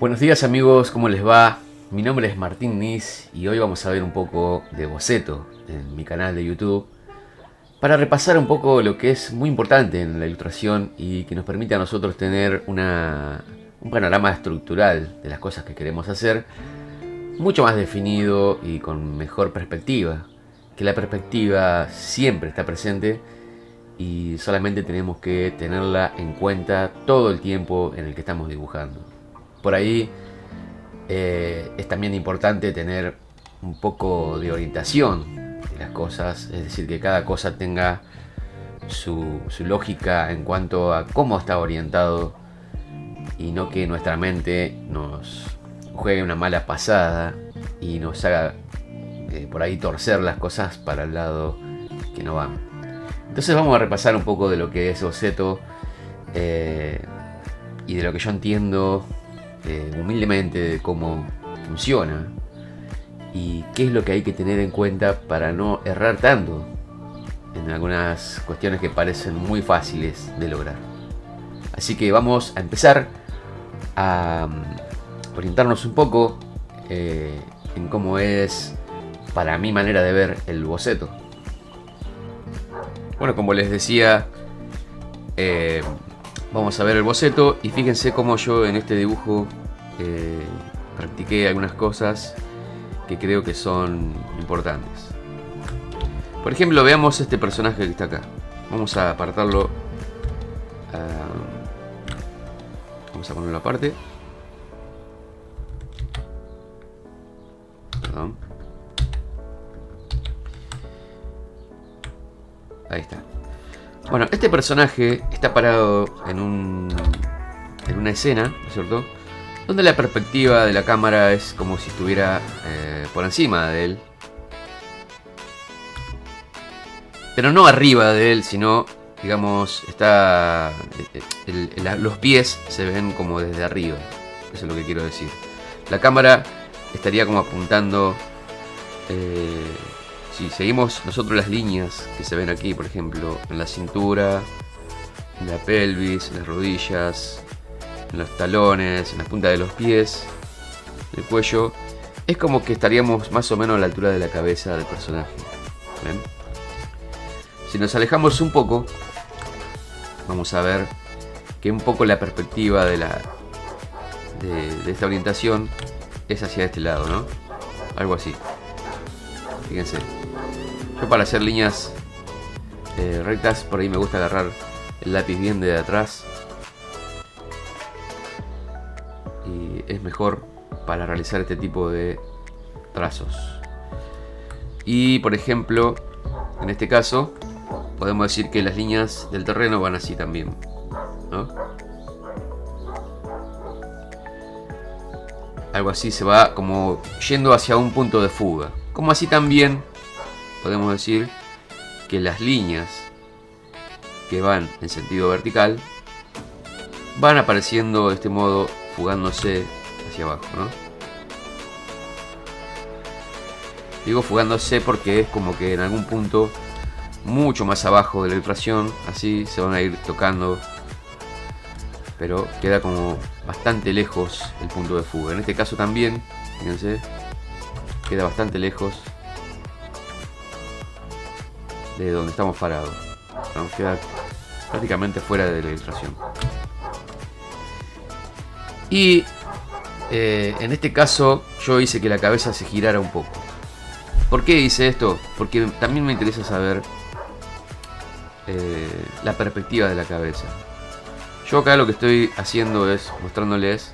Buenos días amigos, ¿cómo les va? Mi nombre es Martín Nis y hoy vamos a ver un poco de boceto en mi canal de YouTube para repasar un poco lo que es muy importante en la ilustración y que nos permite a nosotros tener un panorama estructural de las cosas que queremos hacer mucho más definido y con mejor perspectiva. Que la perspectiva siempre está presente y solamente tenemos que tenerla en cuenta todo el tiempo en el que estamos dibujando. Por ahí es también importante tener un poco de orientación de las cosas, es decir, que cada cosa tenga su lógica en cuanto a cómo está orientado y no que nuestra mente nos juegue una mala pasada y nos haga por ahí torcer las cosas para el lado que no van. Entonces vamos a repasar un poco de lo que es boceto y de lo que yo entiendo humildemente de cómo funciona y qué es lo que hay que tener en cuenta para no errar tanto en algunas cuestiones que parecen muy fáciles de lograr. Así que vamos a empezar a orientarnos un poco en cómo es, para mi manera de ver, el boceto. Bueno, como les decía, vamos a ver el boceto y fíjense cómo yo en este dibujo practiqué algunas cosas que creo que son importantes. Por ejemplo, veamos este personaje que está acá. Vamos a apartarlo. Vamos a ponerlo aparte. Perdón. Ahí está. Bueno, este personaje está parado en una escena, ¿no es cierto? Donde la perspectiva de la cámara es como si estuviera por encima de él. Pero no arriba de él, sino, digamos, está los pies se ven como desde arriba. Eso es lo que quiero decir. La cámara estaría como apuntando. Si seguimos nosotros las líneas que se ven aquí, por ejemplo, en la cintura, en la pelvis, en las rodillas, en los talones, en la punta de los pies, el cuello, es como que estaríamos más o menos a la altura de la cabeza del personaje. ¿Ven? Si nos alejamos un poco, vamos a ver que un poco la perspectiva de esta orientación es hacia este lado, ¿no? Algo así. Fíjense. Yo para hacer líneas rectas, por ahí me gusta agarrar el lápiz bien de atrás. Y es mejor para realizar este tipo de trazos. Y por ejemplo, en este caso, podemos decir que las líneas del terreno van así también, ¿no? Algo así, se va como yendo hacia un punto de fuga. Como así también podemos decir que las líneas que van en sentido vertical van apareciendo de este modo, fugándose hacia abajo, ¿no? Digo fugándose porque es como que en algún punto mucho más abajo de la ilustración, así se van a ir tocando, pero queda como bastante lejos el punto de fuga. En este caso también, fíjense, queda bastante lejos de donde estamos parados, ¿no? Queda prácticamente fuera de la ilustración. Y en este caso yo hice que la cabeza se girara un poco. ¿Por qué hice esto? Porque también me interesa saber la perspectiva de la cabeza. Yo acá lo que estoy haciendo es mostrándoles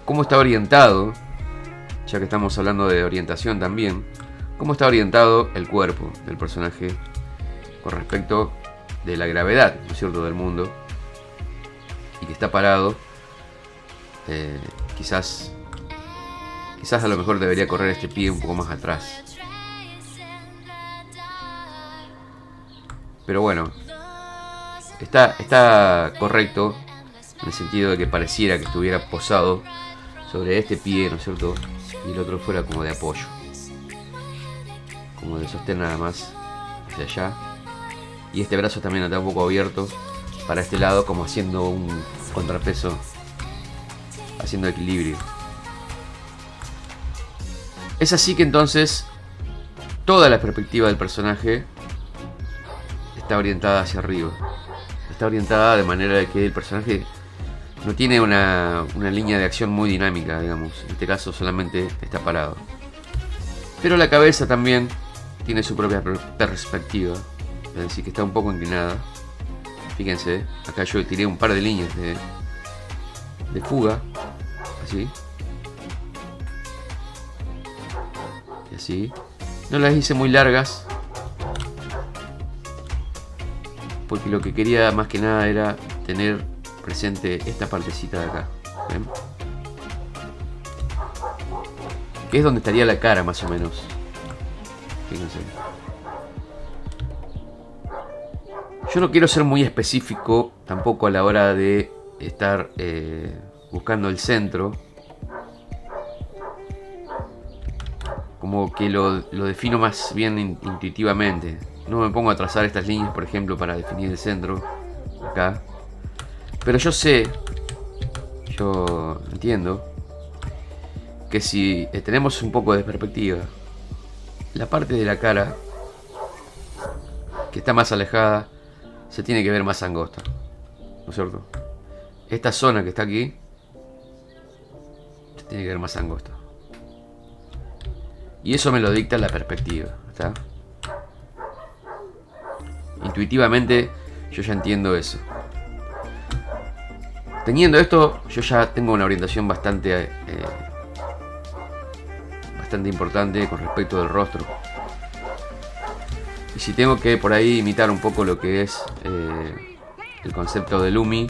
cómo está orientado, ya que estamos hablando de orientación también, cómo está orientado el cuerpo del personaje con respecto de la gravedad, ¿no es cierto?, del mundo, y que está parado. Quizás a lo mejor debería correr este pie un poco más atrás, pero bueno, está correcto en el sentido de que pareciera que estuviera posado sobre este pie, ¿no es cierto?, y el otro fuera como de apoyo, como de sostén nada más hacia allá, y este brazo también está un poco abierto para este lado, como haciendo un contrapeso haciendo equilibrio. Es así que entonces toda la perspectiva del personaje está orientada hacia arriba. Está orientada de manera de que el personaje no tiene una línea de acción muy dinámica, digamos. En este caso solamente está parado. Pero la cabeza también tiene su propia perspectiva. Es decir, que está un poco inclinada. Fíjense, acá yo tiré un par de líneas de fuga. Así. Y así. No las hice muy largas, porque lo que quería más que nada era tener presente esta partecita de acá. ¿Ven? Que es donde estaría la cara más o menos. Fíjense. Yo no quiero ser muy específico tampoco a la hora de estar buscando el centro. Como que lo defino más bien intuitivamente. No me pongo a trazar estas líneas, por ejemplo, para definir el centro. Acá. Pero yo sé, yo entiendo, que si tenemos un poco de perspectiva, la parte de la cara que está más alejada se tiene que ver más angosta, ¿no es cierto? Esta zona que está aquí se tiene que ver más angosta. Y eso me lo dicta la perspectiva, ¿está? Intuitivamente yo ya entiendo eso. Teniendo esto, yo ya tengo una orientación bastante importante con respecto del rostro. Y si tengo que por ahí imitar un poco lo que es el concepto de Lumi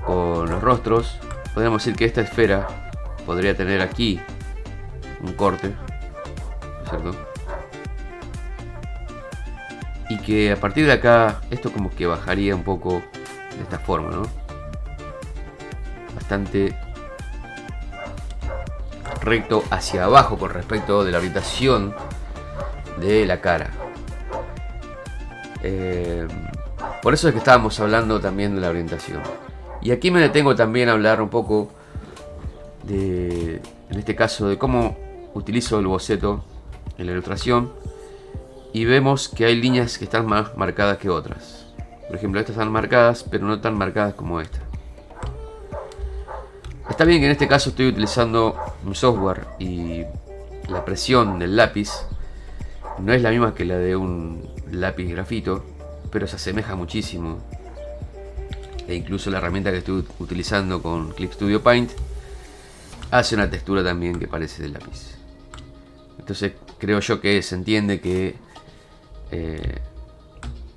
con los rostros, podríamos decir que esta esfera podría tener aquí un corte, ¿no es cierto? Y que a partir de acá esto como que bajaría un poco de esta forma, ¿no? Bastante recto hacia abajo con respecto de la orientación de la cara. Por eso es que estábamos hablando también de la orientación. Y aquí me detengo también a hablar un poco de, en este caso, de cómo utilizo el boceto en la ilustración. Y vemos que hay líneas que están más marcadas que otras. Por ejemplo, estas están marcadas, pero no tan marcadas como esta. Está bien que en este caso estoy utilizando un software y la presión del lápiz no es la misma que la de un lápiz grafito, pero se asemeja muchísimo. E incluso la herramienta que estoy utilizando con Clip Studio Paint hace una textura también que parece del lápiz. Entonces creo yo que se entiende que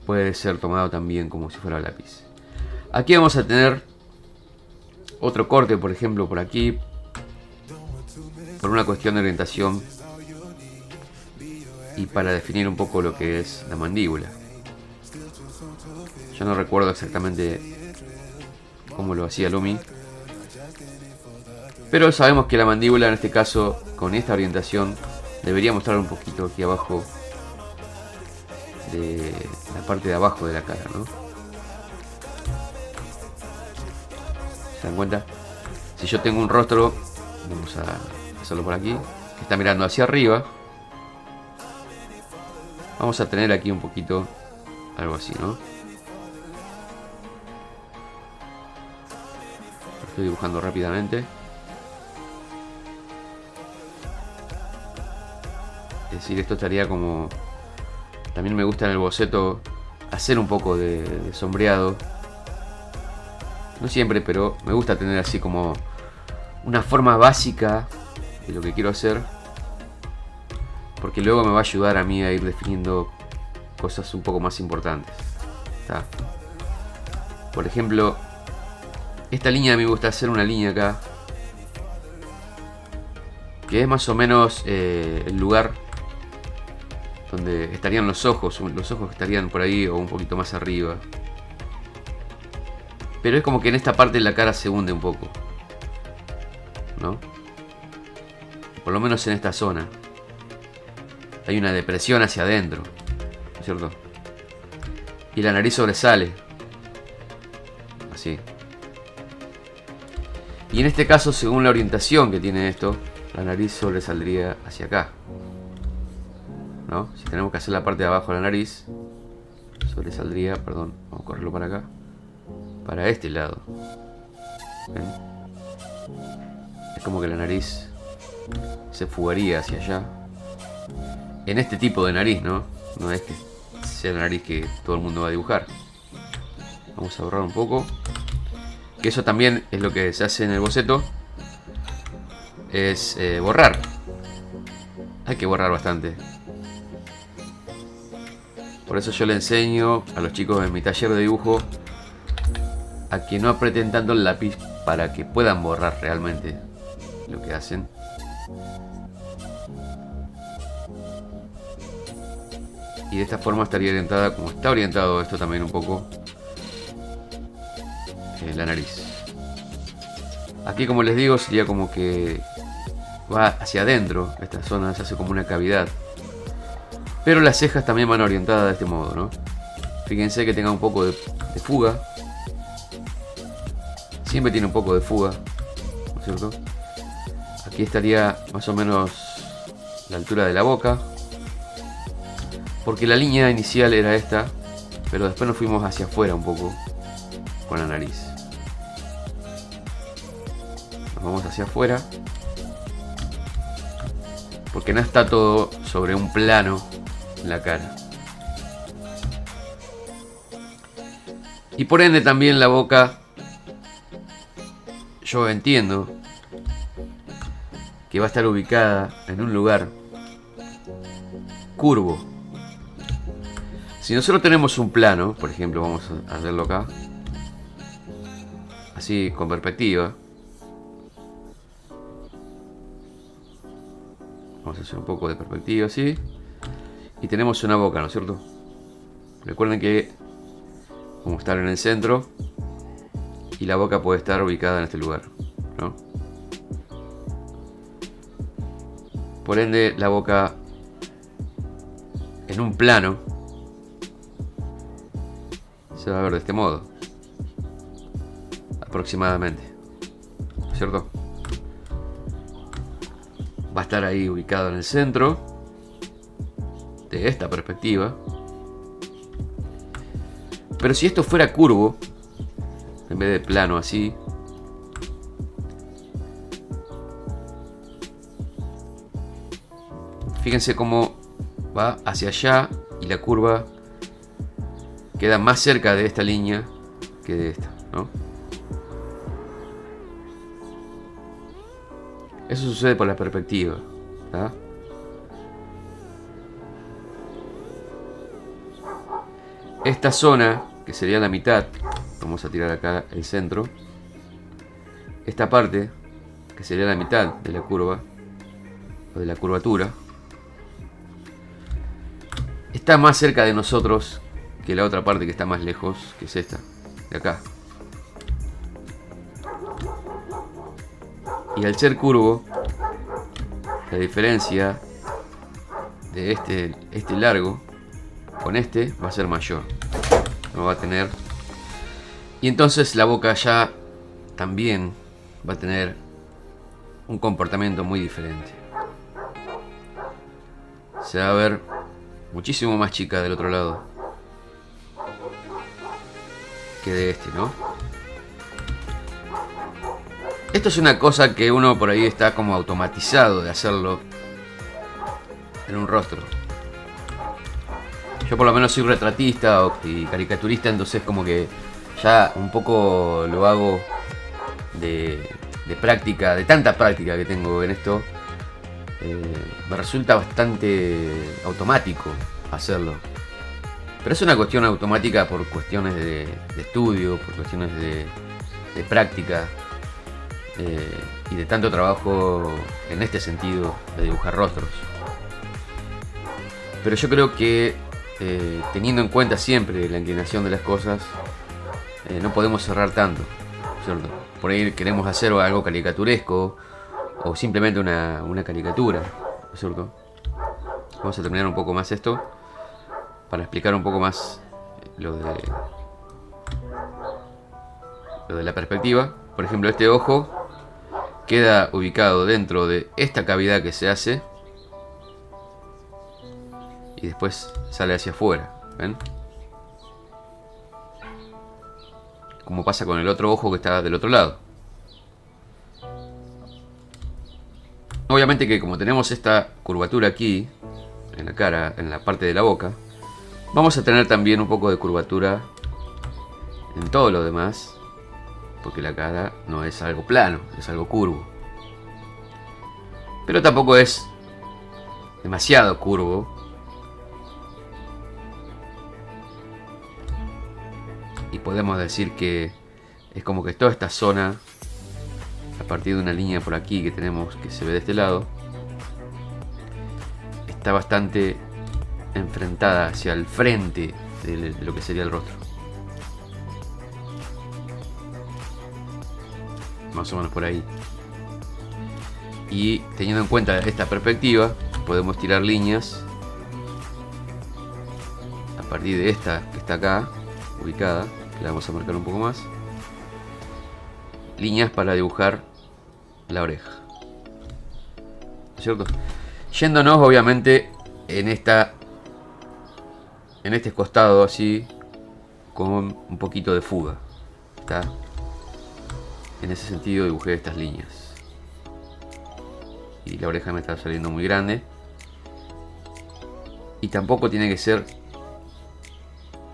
puede ser tomado también como si fuera lápiz. Aquí vamos a tener otro corte, por ejemplo, por aquí, por una cuestión de orientación y para definir un poco lo que es la mandíbula. Yo no recuerdo exactamente cómo lo hacía Lumi, pero sabemos que la mandíbula en este caso, con esta orientación, debería mostrar un poquito aquí abajo de la parte de abajo de la cara, ¿no? ¿Se dan cuenta? Si yo tengo un rostro, vamos a hacerlo por aquí, que está mirando hacia arriba, vamos a tener aquí un poquito algo así, ¿no? Lo estoy dibujando rápidamente. Es decir, esto estaría como... También me gusta en el boceto hacer un poco de sombreado. No siempre, pero me gusta tener así como una forma básica de lo que quiero hacer, porque luego me va a ayudar a mí a ir definiendo cosas un poco más importantes. ¿Está? Por ejemplo, esta línea me gusta hacer una línea acá, que es más o menos el lugar donde estarían los ojos que estarían por ahí o un poquito más arriba. Pero es como que en esta parte la cara se hunde un poco, ¿no? Por lo menos en esta zona hay una depresión hacia adentro, ¿no es cierto? Y la nariz sobresale, así. Y en este caso, según la orientación que tiene esto, la nariz sobresaldría hacia acá, ¿no? Si tenemos que hacer la parte de abajo de la nariz, sobresaldría, perdón, vamos a correrlo para acá, para este lado. ¿Ven? Es como que la nariz se fugaría hacia allá. En este tipo de nariz, ¿no? No es que sea la nariz que todo el mundo va a dibujar. Vamos a borrar un poco. Que eso también es lo que se hace en el boceto. Es borrar. Hay que borrar bastante. Por eso yo le enseño a los chicos en mi taller de dibujo a que no aprieten tanto el lápiz para que puedan borrar realmente lo que hacen. Y de esta forma estaría orientada, como está orientado esto también un poco, la nariz. Aquí, como les digo, sería como que va hacia adentro. Esta zona se hace como una cavidad. Pero las cejas también van orientadas de este modo, ¿no? Fíjense que tenga un poco de fuga. Siempre tiene un poco de fuga, ¿no es cierto? Aquí estaría más o menos la altura de la boca. Porque la línea inicial era esta, pero después nos fuimos hacia afuera un poco con la nariz. Nos vamos hacia afuera. Porque no está todo sobre un plano en la cara. Y por ende también la boca, yo entiendo que va a estar ubicada en un lugar curvo. Si nosotros tenemos un plano, por ejemplo, vamos a hacerlo acá, así con perspectiva. Vamos a hacer un poco de perspectiva así. Y tenemos una boca, ¿no es cierto? Recuerden que vamos a estar en el centro y la boca puede estar ubicada en este lugar, ¿no? Por ende, la boca en un plano se va a ver de este modo, aproximadamente, ¿no es cierto? Va a estar ahí ubicado en el centro de esta perspectiva. Pero si esto fuera curvo, en vez de plano así, fíjense cómo va hacia allá y la curva queda más cerca de esta línea que de esta, ¿no? Eso sucede por la perspectiva, ¿tá? Esta zona, que sería la mitad, vamos a tirar acá el centro. Esta parte, que sería la mitad de la curva, o de la curvatura, está más cerca de nosotros que la otra parte que está más lejos, que es esta, de acá. Y al ser curvo, la diferencia de este largo con este va a ser mayor. No va a tener. Y entonces la boca ya también va a tener un comportamiento muy diferente. Se va a ver muchísimo más chica del otro lado que de este, ¿no? Esto es una cosa que uno por ahí está como automatizado de hacerlo en un rostro. Yo por lo menos soy retratista y caricaturista, entonces como que ya un poco lo hago de práctica, de tanta práctica que tengo en esto. Me resulta bastante automático hacerlo. Pero es una cuestión automática por cuestiones de estudio, por cuestiones de práctica. Y de tanto trabajo en este sentido de dibujar rostros. Pero yo creo que teniendo en cuenta siempre la inclinación de las cosas, no podemos cerrar tanto, ¿cierto? Por ahí queremos hacer algo caricaturesco o simplemente una caricatura, ¿cierto? Vamos a terminar un poco más esto para explicar un poco más lo de la perspectiva. Por ejemplo, este ojo queda ubicado dentro de esta cavidad que se hace y después sale hacia afuera. ¿Ven? Como pasa con el otro ojo que está del otro lado. Obviamente que como tenemos esta curvatura aquí en la cara, en la parte de la boca, vamos a tener también un poco de curvatura en todo lo demás, porque la cara no es algo plano, es algo curvo. Pero tampoco es demasiado curvo. Y podemos decir que es como que toda esta zona, a partir de una línea por aquí que tenemos, que se ve de este lado, está bastante enfrentada hacia el frente de lo que sería el rostro. Más o menos por ahí. Y teniendo en cuenta esta perspectiva, podemos tirar líneas a partir de esta que está acá, ubicada, que la vamos a marcar un poco más. Líneas para dibujar la oreja, ¿cierto? Yéndonos obviamente en este costado así, con un poquito de fuga. ¿Está? En ese sentido dibujé estas líneas. Y la oreja me está saliendo muy grande. Y tampoco tiene que ser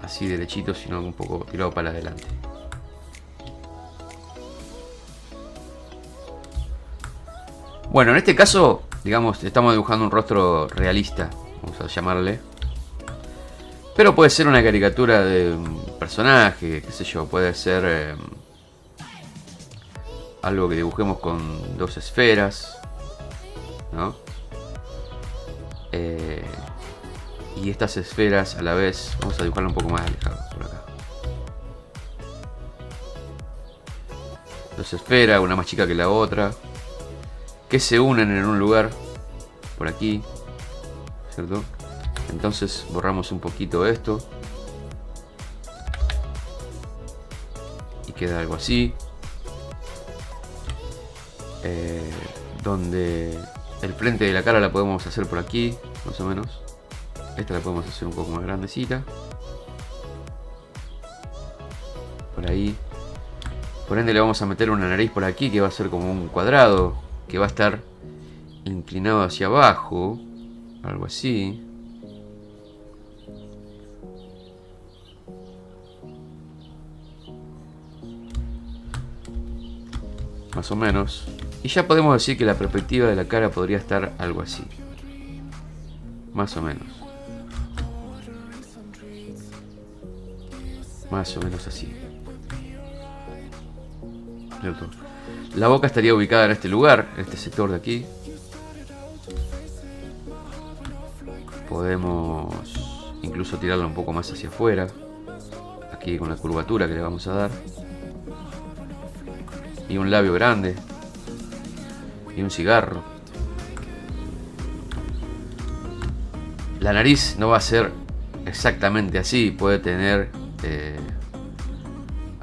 así derechito, sino un poco tirado para adelante. Bueno, en este caso, digamos, estamos dibujando un rostro realista, vamos a llamarle. Pero puede ser una caricatura de un personaje, qué sé yo, puede ser algo que dibujemos con dos esferas, ¿no? Y estas esferas a la vez, vamos a dibujarlo un poco más alejado por acá. Dos esferas, una más chica que la otra, que se unen en un lugar, por aquí, ¿cierto? Entonces borramos un poquito esto. Y queda algo así. Donde el frente de la cara la podemos hacer por aquí, más o menos. Esta la podemos hacer un poco más grandecita. Por ahí. Por ende le vamos a meter una nariz por aquí que va a ser como un cuadrado, que va a estar inclinado hacia abajo, algo así. Más o menos. Y ya podemos decir que la perspectiva de la cara podría estar algo así. Más o menos. Más o menos así. ¿Cierto? La boca estaría ubicada en este lugar, en este sector de aquí. Podemos incluso tirarla un poco más hacia afuera. Aquí con la curvatura que le vamos a dar. Y un labio grande. Y un cigarro. La nariz no va a ser exactamente así. Puede tener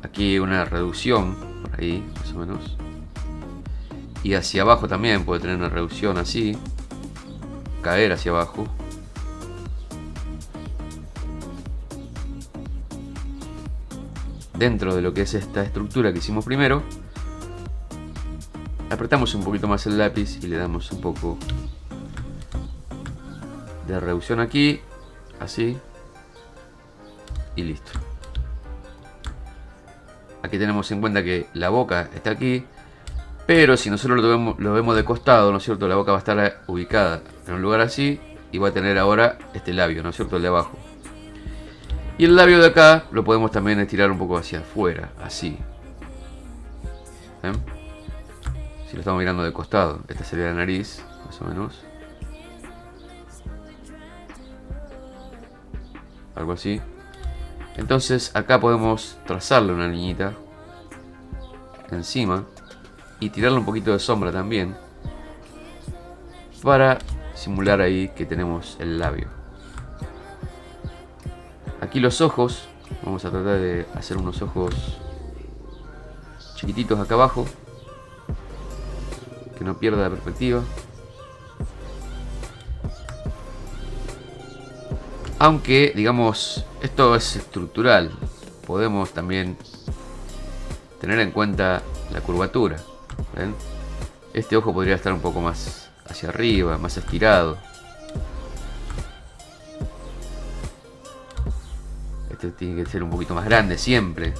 aquí una reducción. Por ahí, más o menos. Y hacia abajo también puede tener una reducción así. Caer hacia abajo. Dentro de lo que es esta estructura que hicimos primero, apretamos un poquito más el lápiz y le damos un poco de reducción aquí, así, y listo. Aquí tenemos en cuenta que la boca está aquí, pero si nosotros lo vemos de costado, ¿no es cierto? La boca va a estar ubicada en un lugar así y va a tener ahora este labio, ¿no es cierto? El de abajo. Y el labio de acá lo podemos también estirar un poco hacia afuera, así. ¿Ven? Si lo estamos mirando de costado, esta sería la nariz, más o menos. Algo así. Entonces acá podemos trazarle una liñita encima y tirarle un poquito de sombra también para simular ahí que tenemos el labio. Aquí los ojos, vamos a tratar de hacer unos ojos chiquititos acá abajo. que no pierda la perspectiva. Aunque, digamos, esto es estructural, podemos también tener en cuenta la curvatura. ¿Ven? Este ojo podría estar un poco más hacia arriba, más estirado. Este tiene que ser un poquito más grande siempre.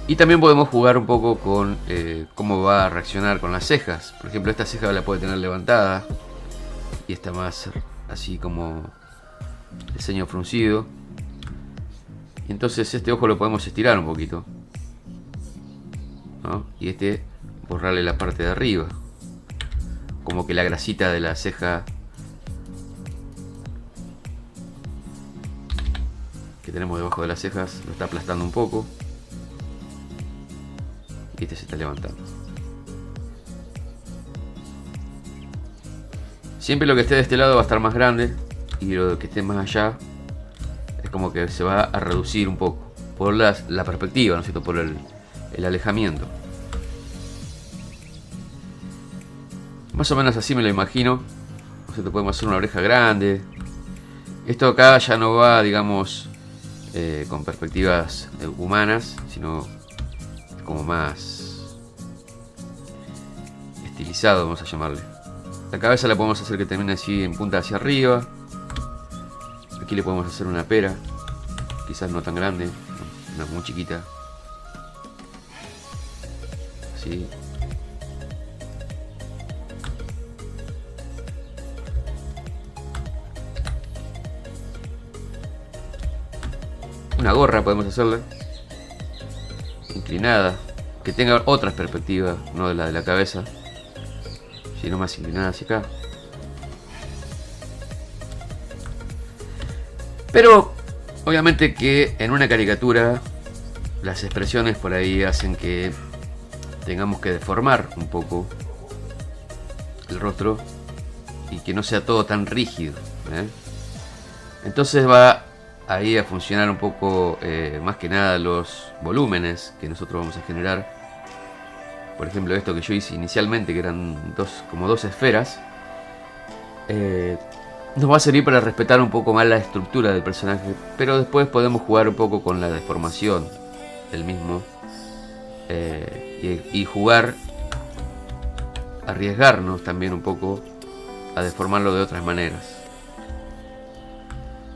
Y también podemos jugar un poco con cómo va a reaccionar con las cejas. Por ejemplo, esta ceja la puede tener levantada y está más así como el ceño fruncido. Y entonces este ojo lo podemos estirar un poquito, ¿no? Y este borrarle la parte de arriba, como que la grasita de la ceja que tenemos debajo de las cejas lo está aplastando un poco. Y este se está levantando. Siempre lo que esté de este lado va a estar más grande y lo que esté más allá es como que se va a reducir un poco por la perspectiva, ¿no es cierto? Por el alejamiento. Más o menos así me lo imagino. ¿No es cierto? Podemos hacer una oreja grande. Esto acá ya no va, digamos, con perspectivas humanas, sino como más estilizado, vamos a llamarle. La cabeza la podemos hacer que termine así en punta hacia arriba. Aquí le podemos hacer una pera, quizás no tan grande, una muy chiquita. Así. Una gorra podemos hacerla inclinada, que tenga otras perspectivas, no de la de la cabeza, sino más inclinada hacia acá. Pero obviamente que en una caricatura las expresiones por ahí hacen que tengamos que deformar un poco el rostro y que no sea todo tan rígido, ¿eh? Entonces va ahí a funcionar un poco más que nada los volúmenes que nosotros vamos a generar. Por ejemplo, esto que yo hice inicialmente, que eran como dos esferas, nos va a servir para respetar un poco más la estructura del personaje, pero después podemos jugar un poco con la deformación del mismo, y jugar, arriesgarnos también un poco a deformarlo de otras maneras,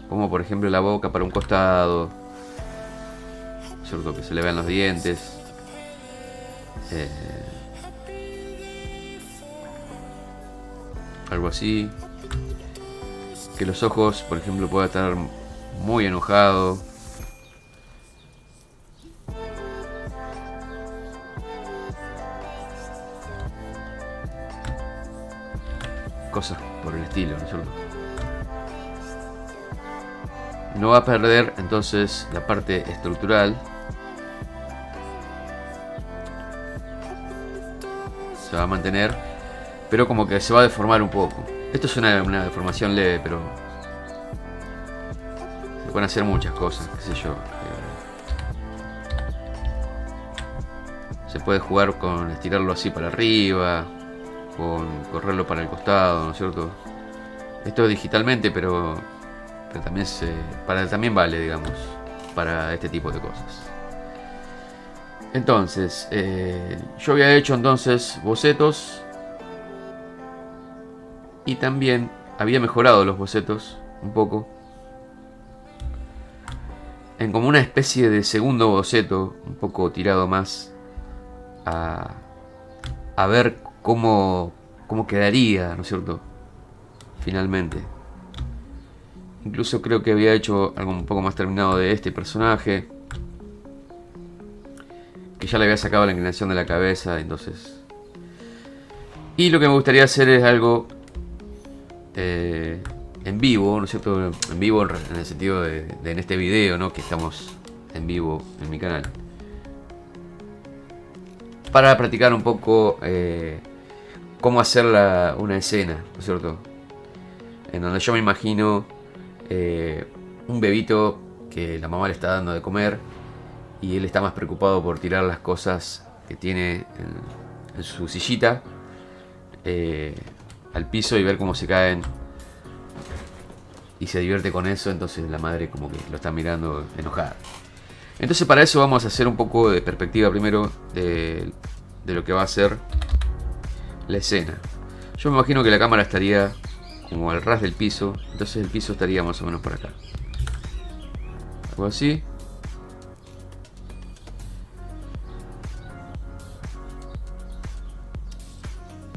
como por ejemplo la boca para un costado, ¿cierto? Que se le vean los dientes. Algo así. Que los ojos, por ejemplo, pueda estar muy enojado. Cosas por el estilo, ¿no es cierto? No va a perder entonces la parte estructural. Se va a mantener, pero como que se va a deformar un poco. Esto es una deformación leve, pero se pueden hacer muchas cosas, qué sé yo. Se puede jugar con estirarlo así para arriba, con correrlo para el costado, ¿no es cierto? Esto es digitalmente, pero también también vale, digamos, para este tipo de cosas. Entonces, yo había hecho entonces bocetos y también había mejorado los bocetos un poco en como una especie de segundo boceto, un poco tirado más a ver cómo quedaría, ¿no es cierto? Finalmente. Incluso creo que había hecho algo un poco más terminado de este personaje, que ya le había sacado la inclinación de la cabeza, entonces. Y lo que me gustaría hacer es algo en vivo, ¿no es cierto? En vivo en el sentido de en este video, ¿no? Que estamos en vivo en mi canal. Para practicar un poco cómo hacer una escena, ¿no es cierto? En donde yo me imagino un bebito que la mamá le está dando de comer y él está más preocupado por tirar las cosas que tiene en su sillita al piso y ver cómo se caen. Y se divierte con eso, entonces la madre como que lo está mirando enojada. Entonces para eso vamos a hacer un poco de perspectiva primero de lo que va a ser la escena. Yo me imagino que la cámara estaría como al ras del piso, entonces el piso estaría más o menos por acá. Algo así.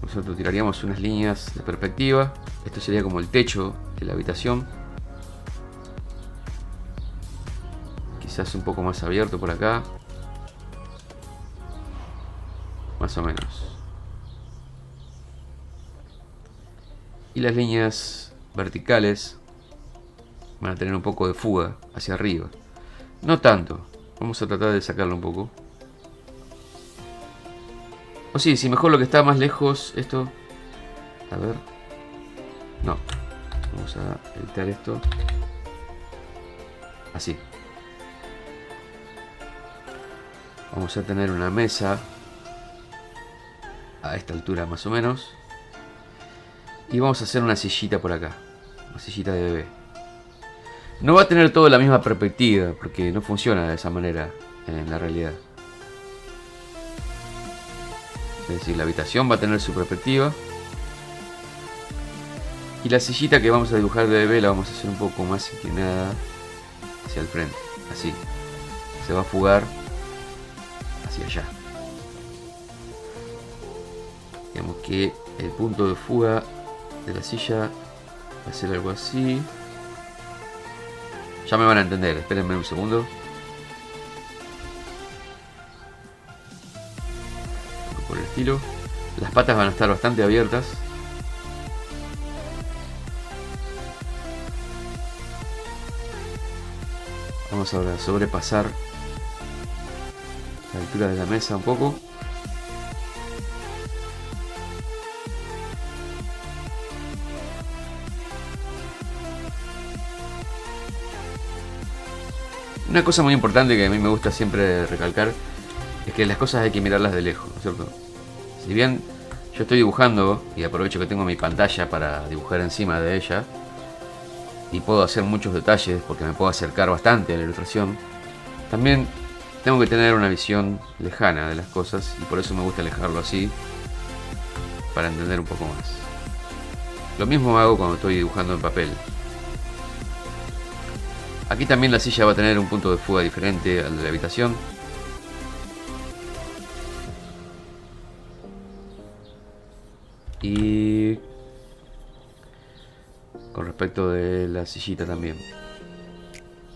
Nosotros tiraríamos unas líneas de perspectiva. Esto sería como el techo de la habitación. Quizás un poco más abierto por acá. Más o menos. Y las líneas verticales van a tener un poco de fuga hacia arriba. No tanto. Vamos a tratar de sacarlo un poco. O sí, si mejor lo que está más lejos esto. A ver. No. Vamos a editar esto. Así. Vamos a tener una mesa a esta altura más o menos. Y vamos a hacer una sillita por acá. Una sillita de bebé. No va a tener toda la misma perspectiva, porque no funciona de esa manera en la realidad. Es decir, la habitación va a tener su perspectiva. Y la sillita que vamos a dibujar de bebé la vamos a hacer un poco más inclinada hacia el frente. Así. Se va a fugar hacia allá. Digamos que el punto de fuga de la silla va a ser algo así. Ya me van a entender, espérenme un segundo. Por el estilo. Las patas van a estar bastante abiertas. Vamos ahora a sobrepasar la altura de la mesa un poco. Una cosa muy importante que a mí me gusta siempre recalcar es que las cosas hay que mirarlas de lejos, ¿no es cierto? Si bien yo estoy dibujando y aprovecho que tengo mi pantalla para dibujar encima de ella y puedo hacer muchos detalles porque me puedo acercar bastante a la ilustración, también tengo que tener una visión lejana de las cosas y por eso me gusta alejarlo así para entender un poco más. Lo mismo hago cuando estoy dibujando en papel. Aquí también la silla va a tener un punto de fuga diferente al de la habitación. Y con respecto de la sillita también.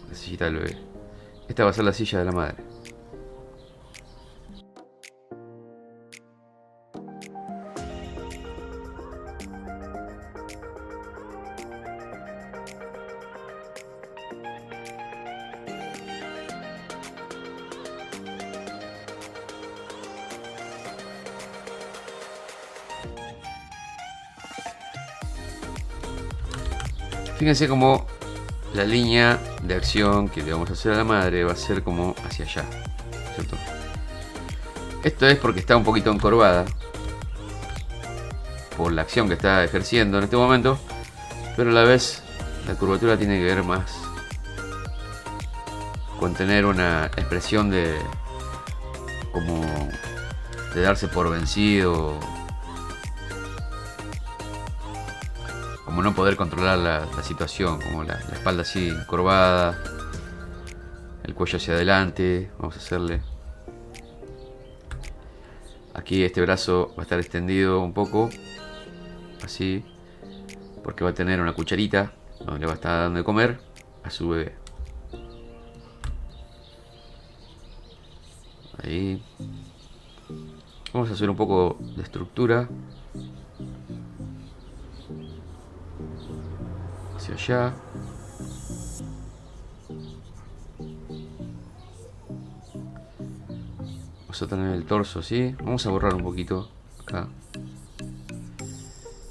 La sillita del bebé. Esta va a ser la silla de la madre. Fíjense cómo la línea de acción que le vamos a hacer a la madre va a ser como hacia allá, ¿cierto? Esto es porque está un poquito encorvada por la acción que está ejerciendo en este momento, pero a la vez la curvatura tiene que ver más con tener una expresión de como de darse por vencido, como no poder controlar la situación, como la espalda así encorvada, el cuello hacia adelante. Vamos a hacerle aquí este brazo va a estar extendido un poco así, porque va a tener una cucharita donde le va a estar dando de comer a su bebé. Ahí vamos a hacer un poco de estructura hacia allá. Vamos a tener el torso así. Vamos a borrar un poquito acá,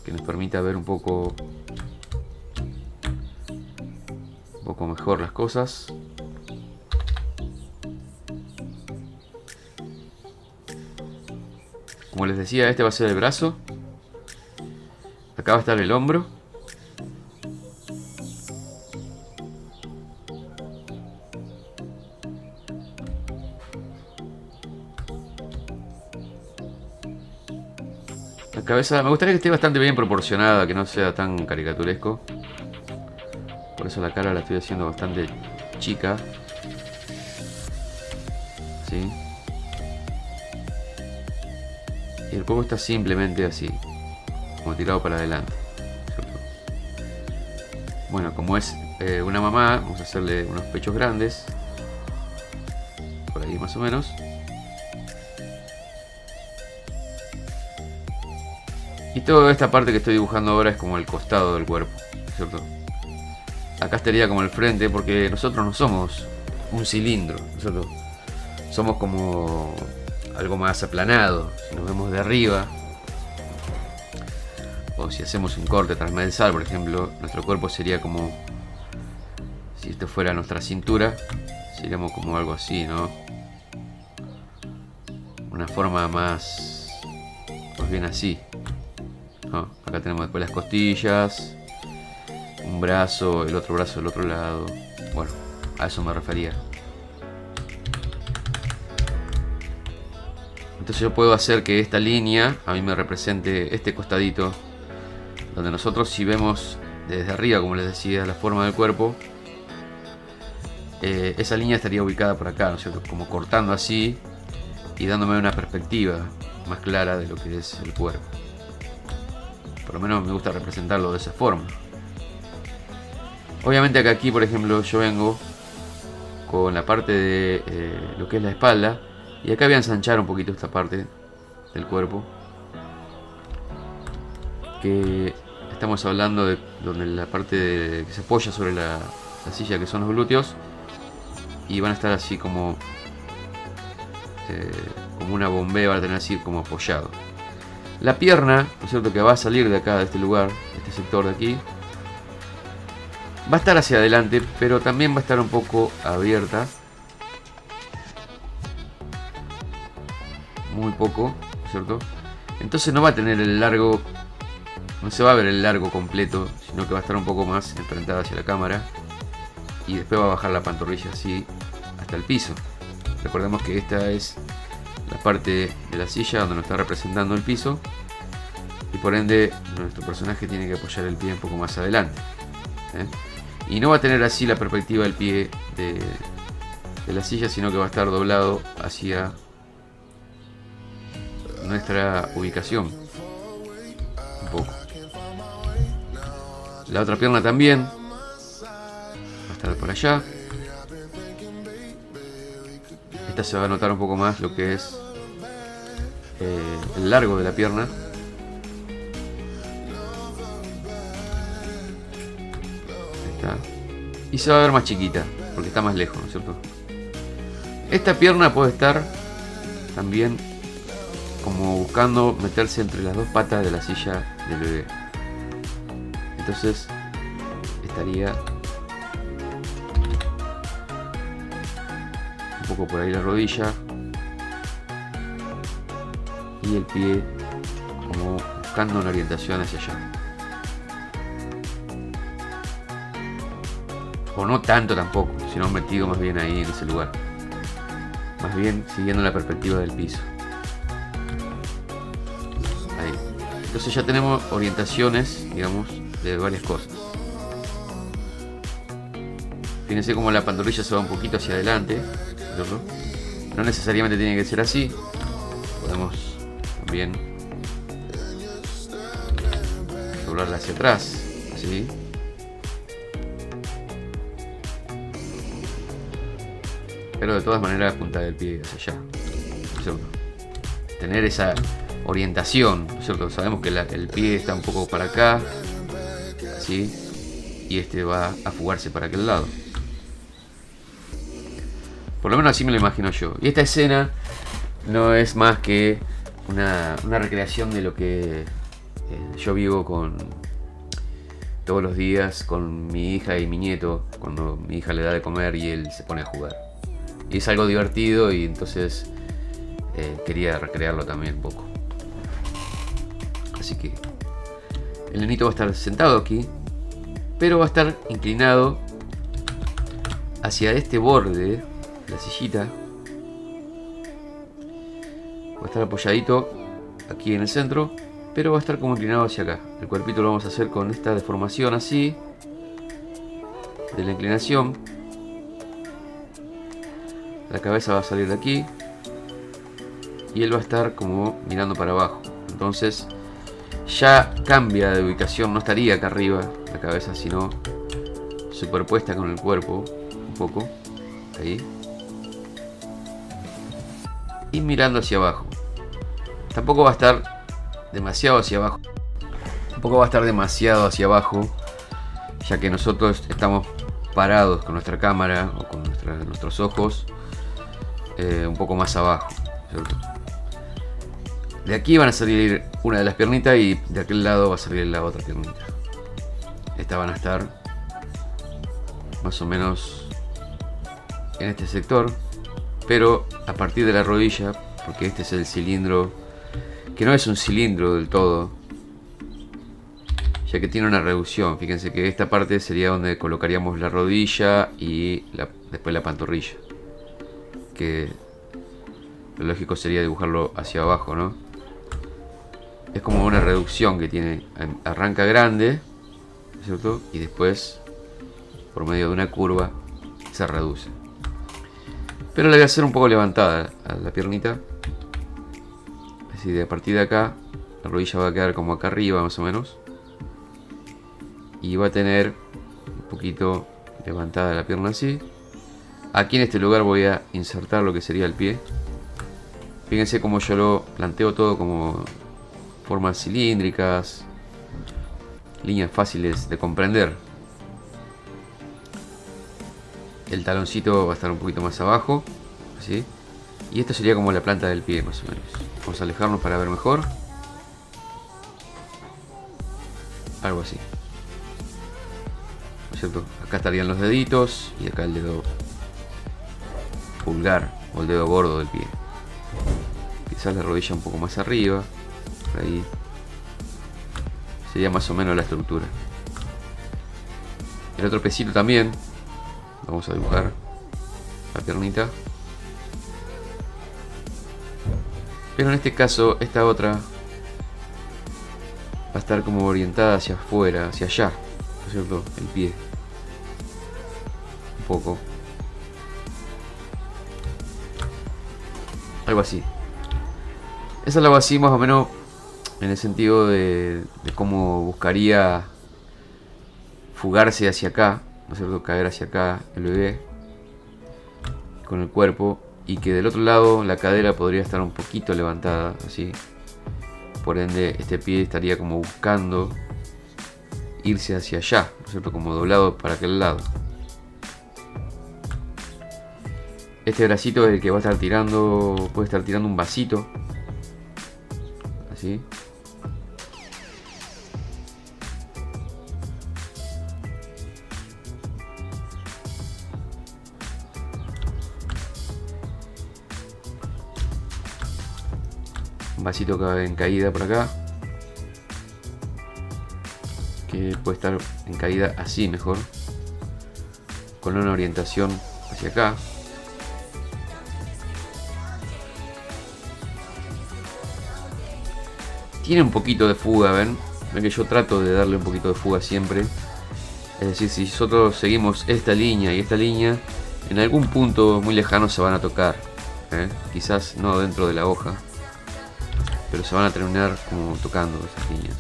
que nos permita ver un poco mejor las cosas. Como les decía, este va a ser el brazo. Acá va a estar el hombro. La cabeza, me gustaría que esté bastante bien proporcionada, que no sea tan caricaturesco. Por eso la cara la estoy haciendo bastante chica. ¿Sí? Y el cuerpo está simplemente así, como tirado para adelante. ¿Cierto? Bueno, como es una mamá, vamos a hacerle unos pechos grandes. Por ahí más o menos. Y toda esta parte que estoy dibujando ahora es como el costado del cuerpo, ¿cierto? Acá estaría como el frente, porque nosotros no somos un cilindro, ¿cierto? Somos como algo más aplanado. Si nos vemos de arriba, o si hacemos un corte transversal, por ejemplo, nuestro cuerpo sería como, si esto fuera nuestra cintura, seríamos como algo así, ¿no? Una forma más bien así, ¿no? Acá tenemos después las costillas, un brazo, el otro brazo del otro lado. Bueno, a eso me refería. Entonces yo puedo hacer que esta línea a mí me represente este costadito, donde nosotros, si vemos desde arriba, como les decía, la forma del cuerpo, esa línea estaría ubicada por acá, ¿no es cierto? Como cortando así y dándome una perspectiva más clara de lo que es el cuerpo. Por lo menos me gusta representarlo de esa forma. Obviamente que aquí, por ejemplo, yo vengo con la parte de lo que es la espalda, y acá voy a ensanchar un poquito esta parte del cuerpo, que estamos hablando de donde la parte que se apoya sobre la silla, que son los glúteos, y van a estar así como una bombea, van a tener así como apoyado. La pierna, ¿no es cierto?, que va a salir de acá, de este lugar, de este sector de aquí, va a estar hacia adelante, pero también va a estar un poco abierta. Muy poco, ¿cierto? Entonces no va a tener el largo, no se va a ver el largo completo, sino que va a estar un poco más enfrentada hacia la cámara. Y después va a bajar la pantorrilla así hasta el piso. Recordemos que esta es la parte de la silla donde nos está representando el piso, y por ende nuestro personaje tiene que apoyar el pie un poco más adelante, ¿eh? Y no va a tener así la perspectiva del pie de la silla, sino que va a estar doblado hacia nuestra ubicación un poco. La otra pierna también va a estar por allá. Esta se va a notar un poco más lo que es el largo de la pierna. Ahí está. Y se va a ver más chiquita porque está más lejos, ¿no es cierto? Esta pierna puede estar también como buscando meterse entre las dos patas de la silla del bebé. Entonces estaría un poco por ahí la rodilla y el pie como buscando una orientación hacia allá. O no tanto tampoco, sino metido más bien ahí en ese lugar. Más bien siguiendo la perspectiva del piso. Ahí. Entonces ya tenemos orientaciones, digamos, de varias cosas. Fíjense cómo la pantorrilla se va un poquito hacia adelante, ¿cierto? No necesariamente tiene que ser así. Podemos también doblarla hacia atrás, así. Pero de todas maneras apuntar el pie hacia allá, ¿cierto? Tener esa orientación, ¿cierto? Sabemos que el pie está un poco para acá, así, y este va a fugarse para aquel lado. Por lo menos así me lo imagino yo. Y esta escena no es más que una recreación de lo que yo vivo todos los días con mi hija y mi nieto, cuando mi hija le da de comer y él se pone a jugar. Y es algo divertido, y entonces quería recrearlo también un poco. Así que el nenito va a estar sentado aquí, pero va a estar inclinado hacia este borde de la sillita. Va a estar apoyadito aquí en el centro, pero va a estar como inclinado hacia acá. El cuerpito lo vamos a hacer con esta deformación así, de la inclinación. La cabeza va a salir de aquí y él va a estar como mirando para abajo. Entonces ya cambia de ubicación, no estaría acá arriba la cabeza, sino superpuesta con el cuerpo un poco, ahí, y mirando hacia abajo. Tampoco va a estar demasiado hacia abajo, ya que nosotros estamos parados con nuestra cámara o con nuestros ojos un poco más abajo, ¿cierto? De aquí van a salir una de las piernitas y de aquel lado va a salir la otra piernita. Estas van a estar más o menos en este sector, pero a partir de la rodilla, porque este es el cilindro, que no es un cilindro del todo, ya que tiene una reducción. Fíjense que esta parte sería donde colocaríamos la rodilla y después la pantorrilla, que lo lógico sería dibujarlo hacia abajo, ¿no? Es como una reducción que tiene. Arranca grande, ¿cierto? Y después, por medio de una curva, se reduce. Pero le voy a hacer un poco levantada a la piernita. Así de a partir de acá, la rodilla va a quedar como acá arriba más o menos. Y va a tener un poquito levantada la pierna así. Aquí en este lugar voy a insertar lo que sería el pie. Fíjense cómo yo lo planteo todo como formas cilíndricas, líneas fáciles de comprender. El taloncito va a estar un poquito más abajo, así. Y esto sería como la planta del pie más o menos. Vamos a alejarnos para ver mejor. Algo así, ¿no es cierto? Acá estarían los deditos y acá el dedo pulgar o el dedo gordo del pie. Quizás la rodilla un poco más arriba, por ahí. Sería más o menos la estructura. El otro pesito también. Vamos a dibujar la piernita. Pero en este caso, esta otra va a estar como orientada hacia afuera, hacia allá, ¿no es cierto? El pie. Un poco. Algo así. Esa la hago así más o menos en el sentido de cómo buscaría fugarse hacia acá, ¿no es cierto? Caer hacia acá el bebé con el cuerpo, y que del otro lado la cadera podría estar un poquito levantada, así. Por ende, este pie estaría como buscando irse hacia allá, ¿no es cierto? Como doblado para aquel lado. Este bracito es el que va a estar tirando, puede estar tirando un vasito, así. Un vasito que va en caída por acá, que puede estar en caída así mejor, con una orientación hacia acá. Tiene un poquito de fuga, ¿ven? Ven que yo trato de darle un poquito de fuga siempre. Es decir, si nosotros seguimos esta línea y esta línea, en algún punto muy lejano se van a tocar, ¿eh? Quizás no dentro de la hoja, pero se van a terminar como tocando esas líneas.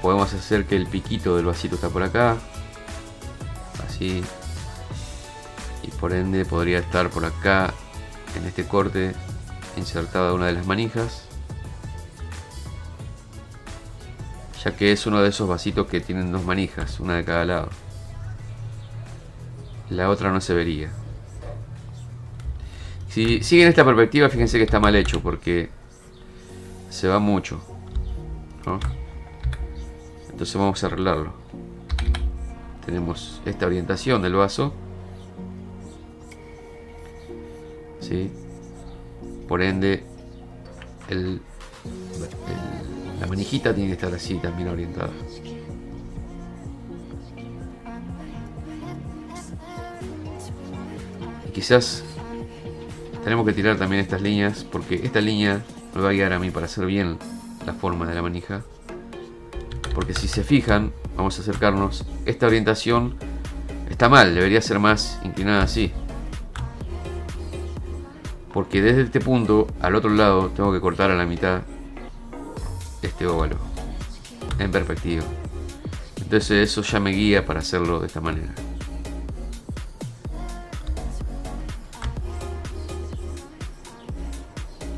Podemos hacer que el piquito del vasito está por acá, así, y por ende podría estar por acá en este corte insertada una de las manijas, ya que es uno de esos vasitos que tienen dos manijas, una de cada lado. La otra no se vería. Si siguen esta perspectiva, fíjense que está mal hecho porque se va mucho, ¿no? Entonces vamos a arreglarlo. Tenemos esta orientación del vaso, ¿sí? Por ende, la manijita tiene que estar así también orientada. Y quizás tenemos que tirar también estas líneas, porque esta línea me va a guiar a mí para hacer bien la forma de la manija. Porque si se fijan, vamos a acercarnos, esta orientación está mal, debería ser más inclinada así. Porque desde este punto al otro lado tengo que cortar a la mitad este óvalo en perspectiva. Entonces eso ya me guía para hacerlo de esta manera.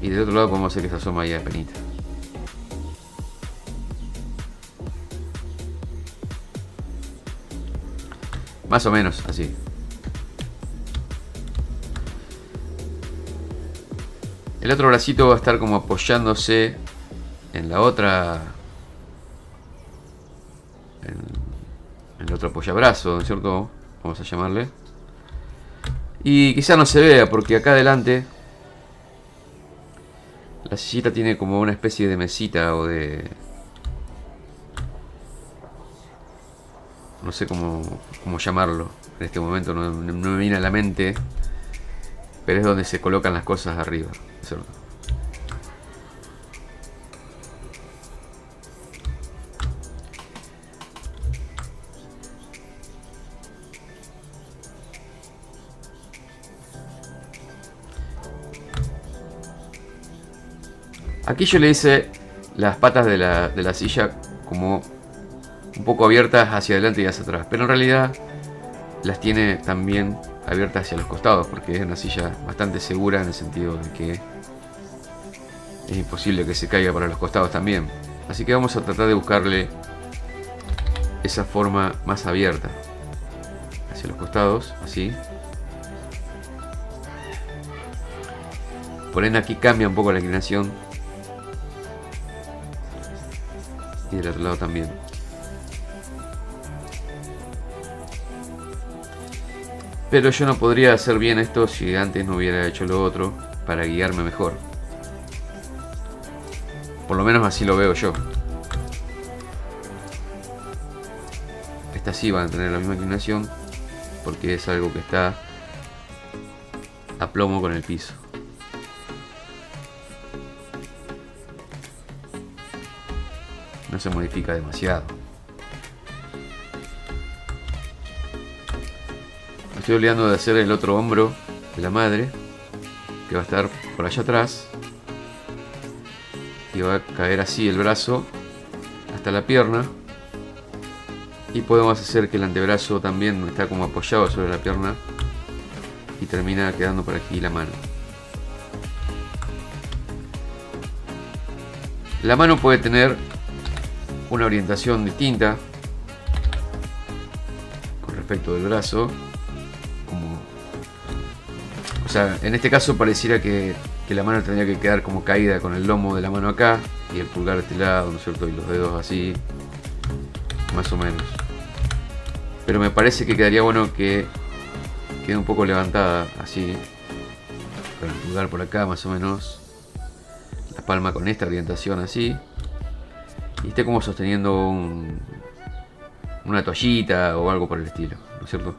Y del otro lado podemos hacer que se asoma ahí a penita. Más o menos así. El otro bracito va a estar como apoyándose en la otra, en el otro apoyabrazo, ¿cierto? Vamos a llamarle. Y quizá no se vea porque acá adelante la sillita tiene como una especie de mesita o de... no sé cómo llamarlo. En este momento no me viene a la mente. Pero es donde se colocan las cosas arriba, ¿cierto? Aquí yo le hice las patas de la silla como un poco abiertas hacia adelante y hacia atrás. Pero en realidad las tiene también abiertas hacia los costados, porque es una silla bastante segura en el sentido de que es imposible que se caiga para los costados también. Así que vamos a tratar de buscarle esa forma más abierta hacia los costados, así. Por ende aquí cambia un poco la inclinación. Y del otro lado también. Pero yo no podría hacer bien esto si antes no hubiera hecho lo otro para guiarme mejor. Por lo menos así lo veo yo. Estas sí van a tener la misma inclinación porque es algo que está a plomo con el piso. No se modifica demasiado. Me estoy olvidando de hacer el otro hombro de la madre, que va a estar por allá atrás. Y va a caer así el brazo hasta la pierna. Y podemos hacer que el antebrazo también está como apoyado sobre la pierna. Y termina quedando por aquí la mano. La mano puede tener una orientación distinta con respecto del brazo. O sea, en este caso pareciera que la mano tendría que quedar como caída con el lomo de la mano acá y el pulgar de este lado, ¿no es cierto? Y los dedos así, más o menos. Pero me parece que quedaría bueno que quede un poco levantada, así, con el pulgar por acá, más o menos. La palma con esta orientación así. Y esté como sosteniendo una toallita o algo por el estilo, ¿no es cierto?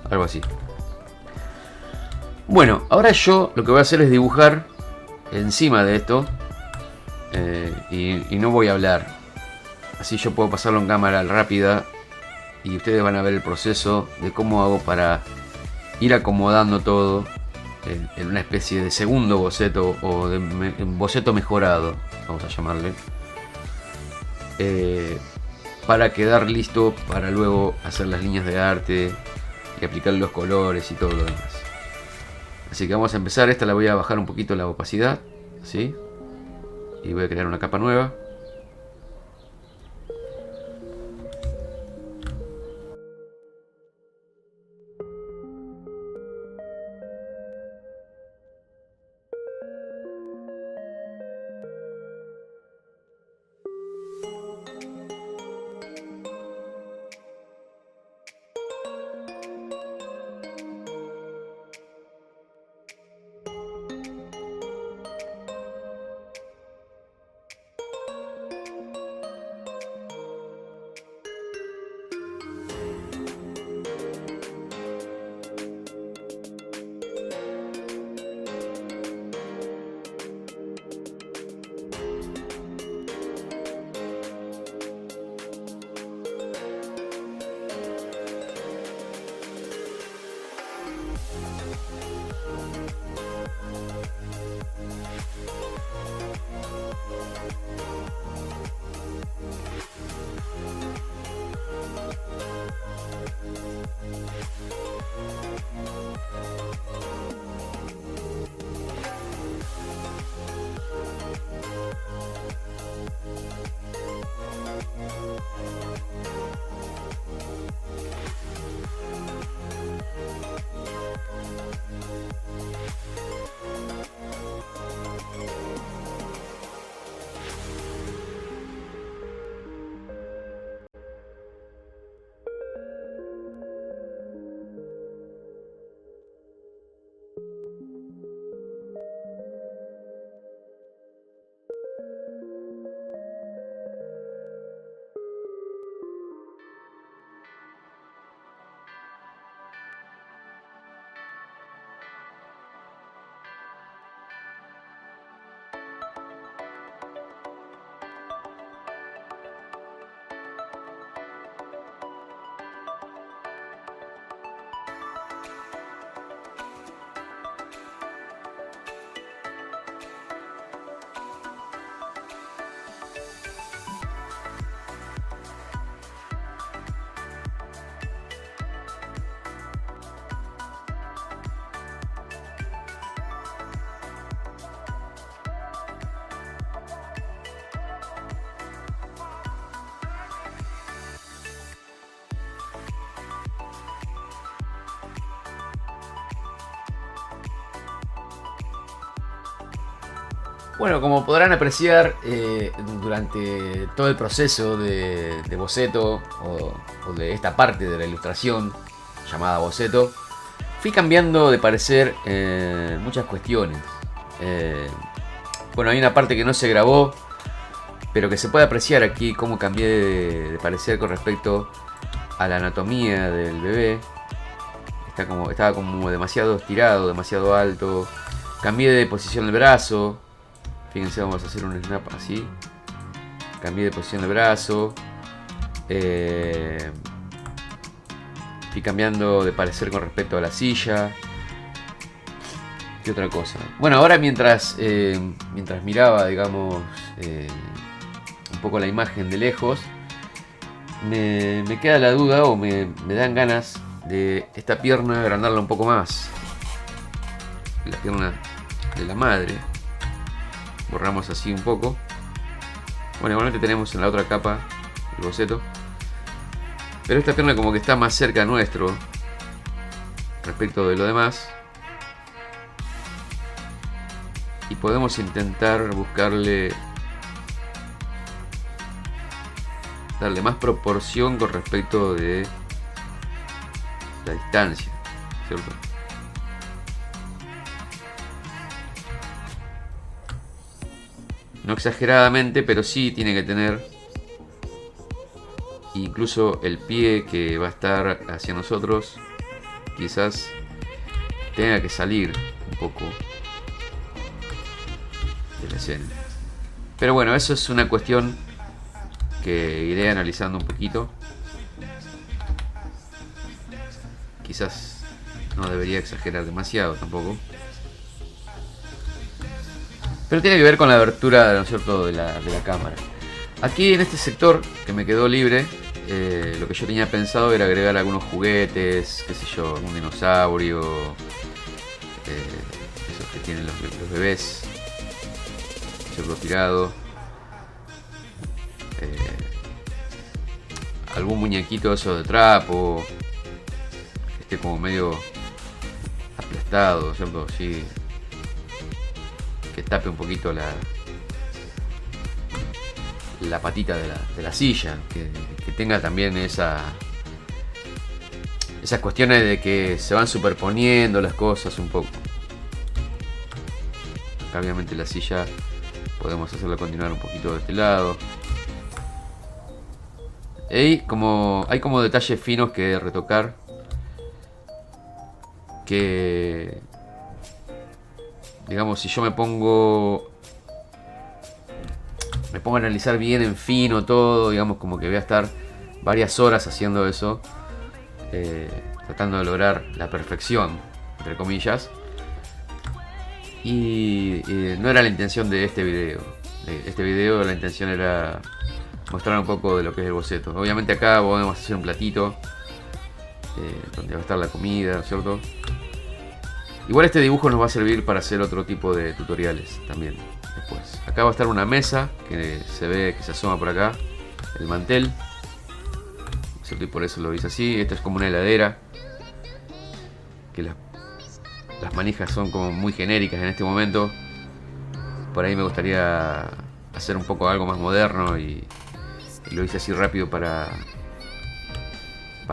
Algo así. Bueno, ahora yo lo que voy a hacer es dibujar encima de esto. Y no voy a hablar. Así yo puedo pasarlo en cámara rápida. Y ustedes van a ver el proceso de cómo hago para ir acomodando todo en una especie de segundo boceto o de boceto mejorado, vamos a llamarle. Para quedar listo para luego hacer las líneas de arte y aplicar los colores y todo lo demás. Así que vamos a empezar. Esta la voy a bajar un poquito la opacidad, ¿sí? Y voy a crear una capa nueva. Bueno, como podrán apreciar, durante todo el proceso de boceto o de esta parte de la ilustración llamada boceto, fui cambiando de parecer en muchas cuestiones. Bueno, hay una parte que no se grabó, pero que se puede apreciar aquí cómo cambié de parecer con respecto a la anatomía del bebé. Estaba como demasiado estirado, demasiado alto. Cambié de posición del brazo. Fíjense, vamos a hacer un snap así. Cambié de posición del brazo. Fui cambiando de parecer con respecto a la silla. ¿Qué otra cosa? Bueno, ahora mientras miraba, digamos, un poco la imagen de lejos, me queda la duda o me dan ganas de esta pierna agrandarla un poco más. La pierna de la madre. Borramos así un poco. Bueno, igualmente tenemos en la otra capa el boceto. Pero esta pierna como que está más cerca nuestro respecto de lo demás. Y podemos intentar darle más proporción con respecto de la distancia, ¿cierto? No exageradamente, pero sí tiene que tener incluso el pie que va a estar hacia nosotros, quizás tenga que salir un poco de la escena. Pero bueno, eso es una cuestión que iré analizando un poquito. Quizás no debería exagerar demasiado tampoco. Pero tiene que ver con la abertura, ¿no es cierto?, de la cámara. Aquí en este sector que me quedó libre, lo que yo tenía pensado era agregar algunos juguetes, qué sé yo, un dinosaurio, esos que tienen los bebés, cierto, tirado, algún muñequito eso de trapo, que esté como medio aplastado, ¿cierto? Sí, que tape un poquito la patita de la silla, que tenga también esas cuestiones de que se van superponiendo las cosas un poco. Acá obviamente la silla podemos hacerla continuar un poquito de este lado. Y hay como detalles finos que retocar, que digamos, si yo me pongo a analizar bien en fino todo, digamos, como que voy a estar varias horas haciendo eso, tratando de lograr la perfección, entre comillas. Y no era la intención de este video. La intención era mostrar un poco de lo que es el boceto. Obviamente acá podemos hacer un platito donde va a estar la comida, ¿no es cierto? Igual este dibujo nos va a servir para hacer otro tipo de tutoriales también después. Acá va a estar una mesa que se ve, que se asoma por acá, el mantel, ¿cierto? Y por eso lo hice así. Esto es como una heladera, que las manijas son como muy genéricas en este momento. Por ahí me gustaría hacer un poco algo más moderno y lo hice así rápido para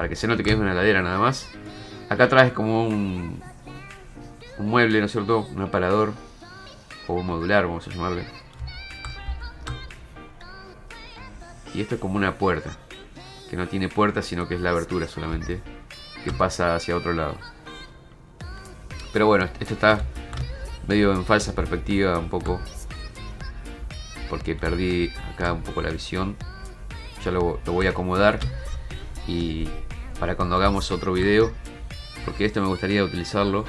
que se note que es una heladera nada más. Acá atrás es como un mueble, ¿no es cierto? Un aparador o un modular, vamos a llamarle. Y esto es como una puerta, que no tiene puerta, sino que es la abertura solamente, que pasa hacia otro lado. Pero bueno, esto está medio en falsa perspectiva un poco, porque perdí acá un poco la visión. Ya lo voy a acomodar y para cuando hagamos otro video, porque esto me gustaría utilizarlo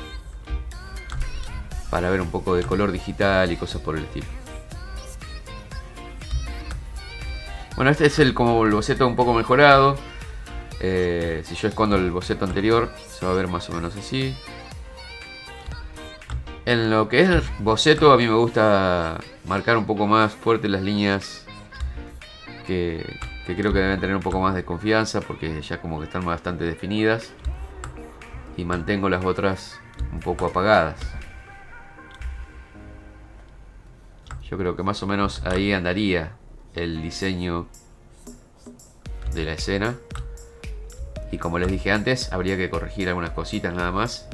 para ver un poco de color digital y cosas por el estilo. Bueno, este es como el boceto un poco mejorado. Si yo escondo el boceto anterior, se va a ver más o menos así. En lo que es el boceto, a mí me gusta marcar un poco más fuerte las líneas que creo que deben tener un poco más de confianza, porque ya como que están bastante definidas, y mantengo las otras un poco apagadas. Yo creo que más o menos ahí andaría el diseño de la escena. Y como les dije antes, habría que corregir algunas cositas nada más.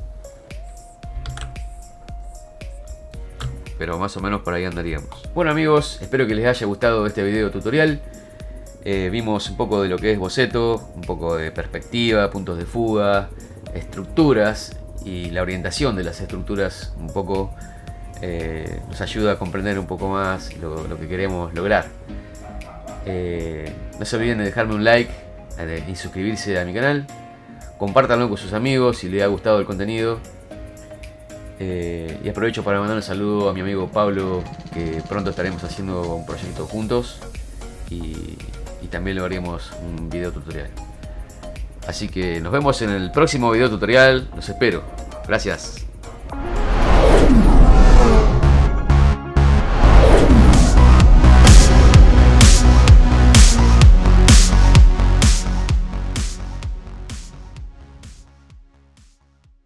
Pero más o menos por ahí andaríamos. Bueno amigos, espero que les haya gustado este video tutorial. Vimos un poco de lo que es boceto, un poco de perspectiva, puntos de fuga, estructuras y la orientación de las estructuras un poco nos ayuda a comprender un poco más lo que queremos lograr. No se olviden de dejarme un like y suscribirse a mi canal. Compártanlo con sus amigos si les ha gustado el contenido. Y aprovecho para mandar un saludo a mi amigo Pablo, que pronto estaremos haciendo un proyecto juntos y también lo haremos un video tutorial. Así que nos vemos en el próximo video tutorial, los espero. Gracias.